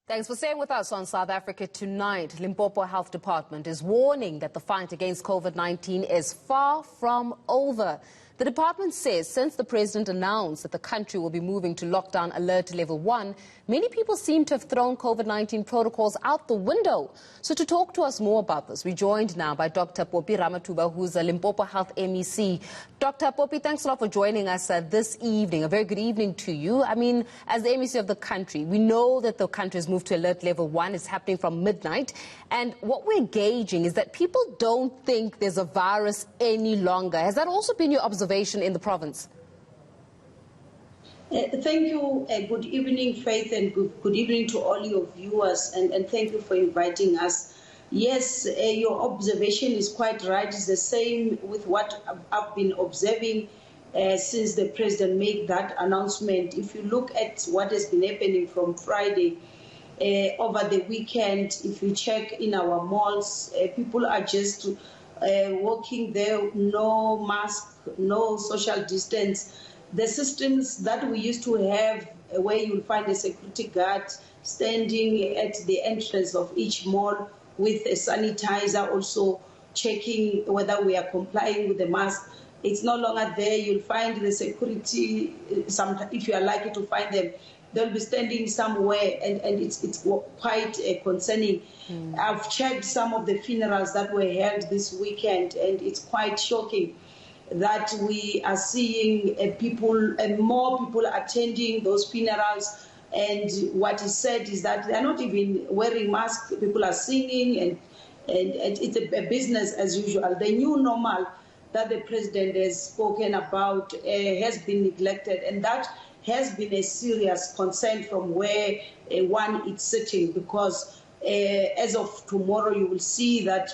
Thanks for staying with us on South Africa Tonight. Limpopo Health Department is warning that the fight against COVID-19 is far from over. The department says since the president announced that the country will be moving to lockdown alert level 1, many people seem to have thrown COVID-19 protocols out the window. So to talk to us more about this, we're joined now by Dr. Phophi Ramathuba, who's a Limpopo Health MEC. Dr. Phophi, thanks a lot for joining us this evening. A very good evening to you. I mean, as the MEC of the country, we know that the country has moved to alert level 1. It's happening from midnight. And what we're gauging is that people don't think there's a virus any longer. Has that also been your observation in the province? Thank you. Good evening, Faith, and good evening to all your viewers, and thank you for inviting us. Yes, your observation is quite right. It's the same with what I've been observing since the president made that announcement. If you look at what has been happening from Friday over the weekend, if you check in our malls, people are just walking there, no mask, no social distance. The systems that we used to have, where you'll find a security guard standing at the entrance of each mall with a sanitizer, also checking whether we are complying with the mask, it's no longer there. You'll find the security, if you are lucky to find them, they'll be standing somewhere, and it's quite concerning. I've checked some of the funerals that were held this weekend, and it's quite shocking that we are seeing more people attending those funerals. And what is said is that they are not even wearing masks. People are singing, and it's a business as usual. The new normal that the president has spoken about has been neglected, and that has been a serious concern from where one is sitting, because as of tomorrow you will see that,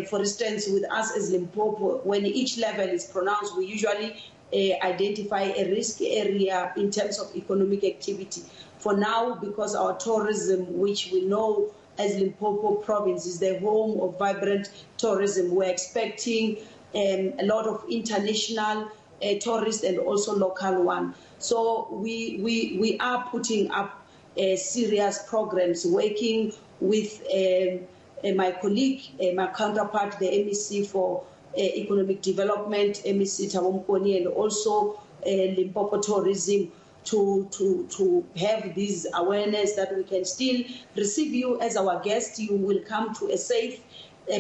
for instance, with us as Limpopo, when each level is pronounced, we usually identify a risk area in terms of economic activity. For now, because our tourism, which we know as Limpopo province is the home of vibrant tourism, we're expecting a lot of international tourists and also local one. So we are putting up serious programs, working with my colleague, my counterpart, the MEC for Economic Development, MEC Tawomkoni, and also Limpopo Tourism, to have this awareness that we can still receive you as our guest. You will come to a safe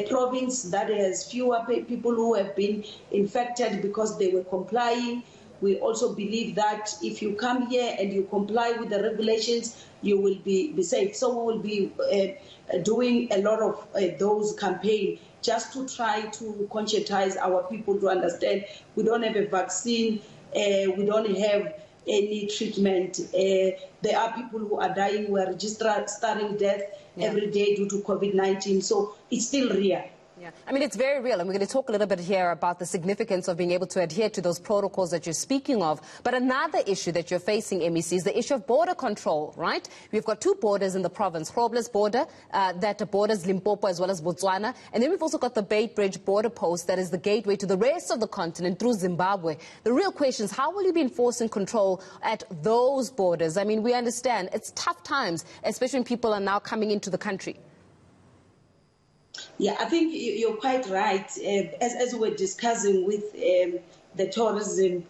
province that has fewer people who have been infected because they were complying. We also believe that if you come here and you comply with the regulations, you will be safe. So we will be doing a lot of those campaigns just to try to conscientize our people to understand we don't have a vaccine, we don't have any treatment. There are people who are dying. We are registering death every day due to COVID-19. So it's still real. Yeah, I mean, it's very real, and we're going to talk a little bit here about the significance of being able to adhere to those protocols that you're speaking of. But another issue that you're facing, MEC, is the issue of border control, right? We've got two borders in the province, Groble's border, that borders Limpopo as well as Botswana, and then we've also got the Beitbridge border post that is the gateway to the rest of the continent through Zimbabwe. The real question is, how will you be enforcing control at those borders? I mean, we understand it's tough times, especially when people are now coming into the country. Yeah, I think you're quite right. As we were discussing with the tourism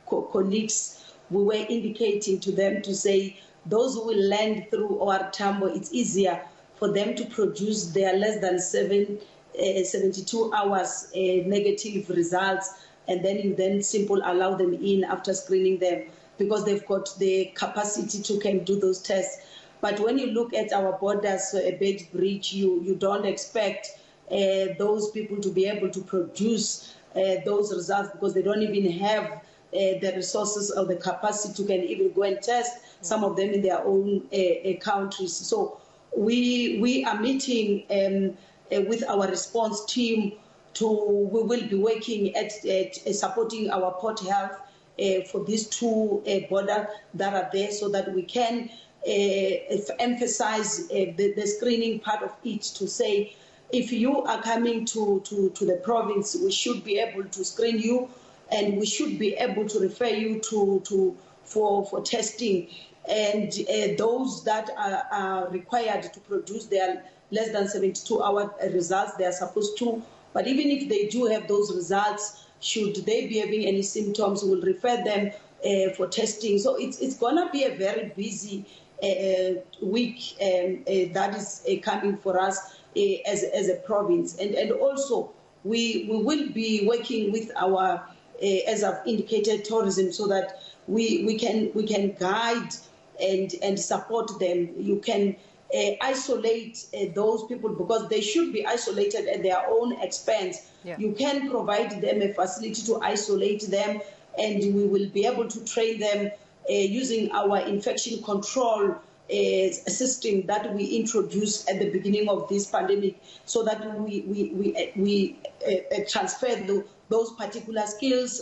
colleagues, we were indicating to them to say those who will land through OR Tambo, it's easier for them to produce their less than 72 hours negative results, and then you then simply allow them in after screening them, because they've got the capacity to can do those tests. But when you look at our borders, Beitbridge, you don't expect those people to be able to produce those results, because they don't even have the resources or the capacity to can even go and test some of them in their own countries. So we are meeting with our response team. We will be working at supporting our port health for these two borders that are there, so that we can emphasize the screening part of it, to say if you are coming to the province, we should be able to screen you, and we should be able to refer you for testing, and those that are required to produce their less than 72-hour results, they are supposed to. But even if they do have those results, should they be having any symptoms, we'll refer them for testing. So it's going to be a very busy week that is coming for us as a province. And also, we will be working with our, as I've indicated, tourism, so that we can guide and support them. You can isolate those people, because they should be isolated at their own expense. Yeah. You can provide them a facility to isolate them, and we will be able to train them using our infection control system that we introduced at the beginning of this pandemic, so that we transfer those particular skills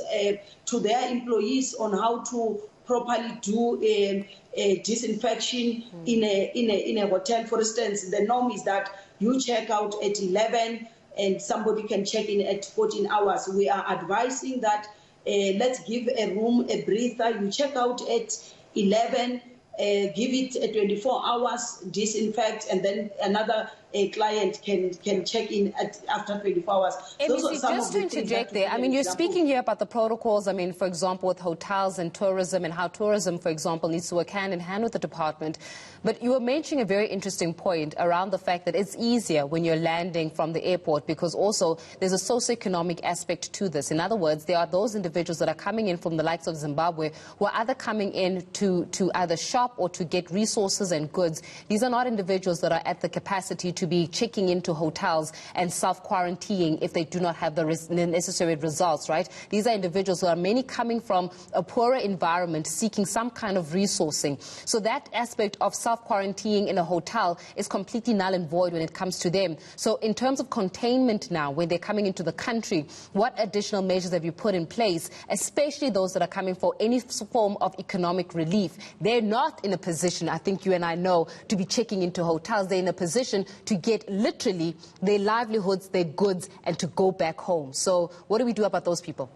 to their employees on how to properly do a disinfection in a hotel. For instance, the norm is that you check out at 11 and somebody can check in at 14 hours. We are advising that let's give a room a breather. You check out at 11, give it 24 hours, disinfect, and then another client can check in after 24 hours. ABC, just to interject there, I mean, you're speaking here about the protocols, I mean, for example, with hotels and tourism, and how tourism, for example, needs to work hand in hand with the department. But you were mentioning a very interesting point around the fact that it's easier when you're landing from the airport, because also there's a socioeconomic aspect to this. In other words, there are those individuals that are coming in from the likes of Zimbabwe who are either coming in to either shop or to get resources and goods. These are not individuals that are at the capacity to be checking into hotels and self-quarantining if they do not have the necessary results, right? These are individuals who are many coming from a poorer environment seeking some kind of resourcing. So that aspect of self-quarantining in a hotel is completely null and void when it comes to them. So in terms of containment now, when they're coming into the country, what additional measures have you put in place, especially those that are coming for any form of economic relief? They're not in a position, I think you and I know, to be checking into hotels. They're in a position to get literally their livelihoods, their goods, and to go back home. So what do we do about those people?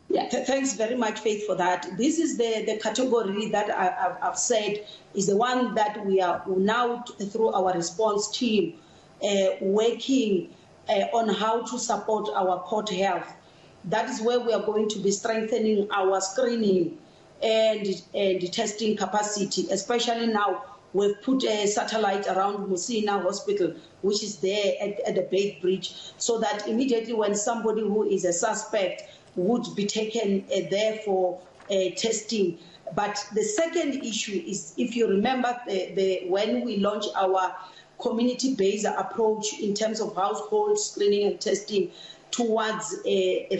Yeah, thanks very much, Faith, for that. This is the category that I've said is the one that we are now, through our response team, working on how to support our port health. That is where we are going to be strengthening our screening and testing capacity, especially now. We've put a satellite around Musina Hospital, which is there at the Bay Bridge, so that immediately when somebody who is a suspect would be taken there for testing. But the second issue is, if you remember, when we launched our community-based approach in terms of household screening and testing towards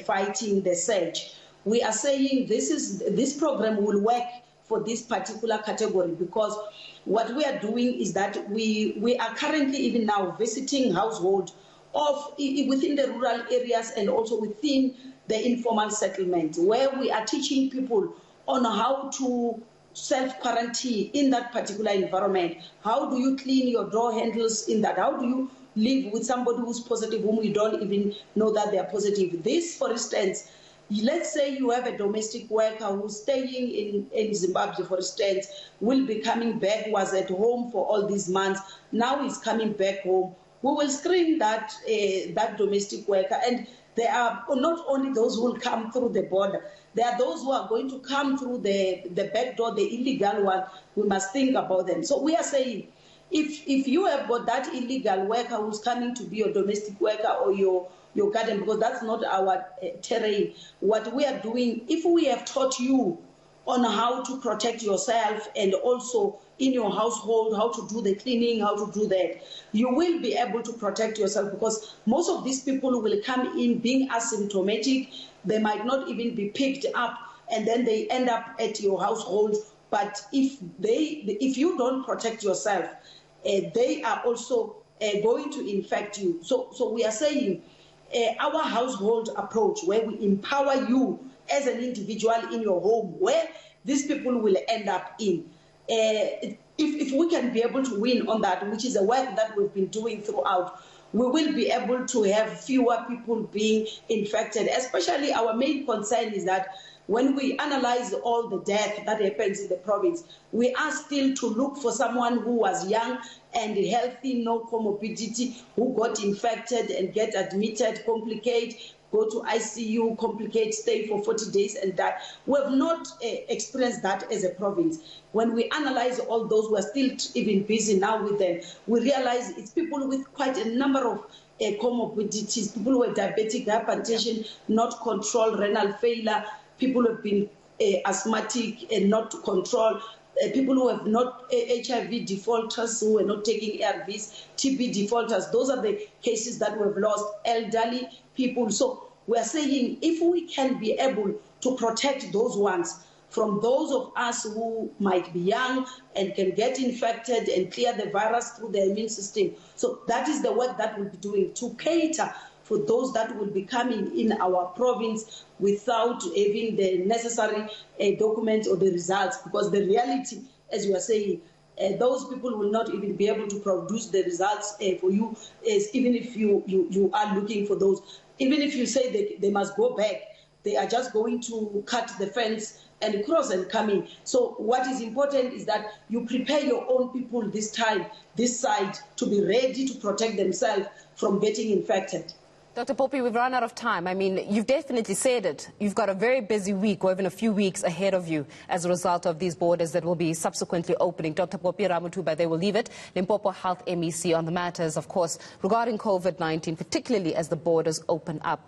fighting the surge, we are saying this program will work for this particular category, because what we are doing is that we are currently even now visiting households within the rural areas and also within the informal settlement, where we are teaching people on how to self-quarantine in that particular environment. How do you clean your door handles in that? How do you live with somebody who's positive, whom you don't even know that they are positive? This, for instance, let's say you have a domestic worker who's staying in Zimbabwe, for instance, will be coming back, was at home for all these months, now he's coming back home. We will screen that domestic worker, and there are not only those who will come through the border, there are those who are going to come through the back door, the illegal one. We must think about them. So we are saying, if you have got that illegal worker who's coming to be your domestic worker or your garden, because that's not our terrain, what we are doing, if we have taught you on how to protect yourself and also in your household, how to do the cleaning, how to do that, you will be able to protect yourself, because most of these people will come in being asymptomatic. They might not even be picked up, and then they end up at your household. But if you don't protect yourself, they are also going to infect you. So we are saying our household approach, where we empower you as an individual in your home, where these people will end up in. If we can be able to win on that, which is a work that we've been doing throughout, we will be able to have fewer people being infected. Especially our main concern is that when we analyze all the death that happens in the province, we are still to look for someone who was young and healthy, no comorbidity, who got infected and get admitted, complicate, go to ICU, complicate, stay for 40 days and die. We have not experienced that as a province. When we analyze all those, we're still even busy now with them. We realize it's people with quite a number of comorbidities, people with diabetic hypertension, not controlled, renal failure, people who have been asthmatic and not controlled, people who have not HIV defaulters, who are not taking ARVs, TB defaulters. Those are the cases that we've lost, elderly people. So we're saying if we can be able to protect those ones from those of us who might be young and can get infected and clear the virus through the immune system. So that is the work that we'll be doing to cater for those that will be coming in our province without having the necessary documents or the results, because the reality, as you are saying, those people will not even be able to produce the results for you, even if you are looking for those. Even if you say they must go back, they are just going to cut the fence and cross and come in. So what is important is that you prepare your own people this time, this side, to be ready to protect themselves from getting infected. Dr. Phophi, we've run out of time. I mean, you've definitely said it. You've got a very busy week or even a few weeks ahead of you as a result of these borders that will be subsequently opening. Dr. Phophi Ramathuba, they will leave it. Limpopo Health MEC on the matters, of course, regarding COVID-19, particularly as the borders open up.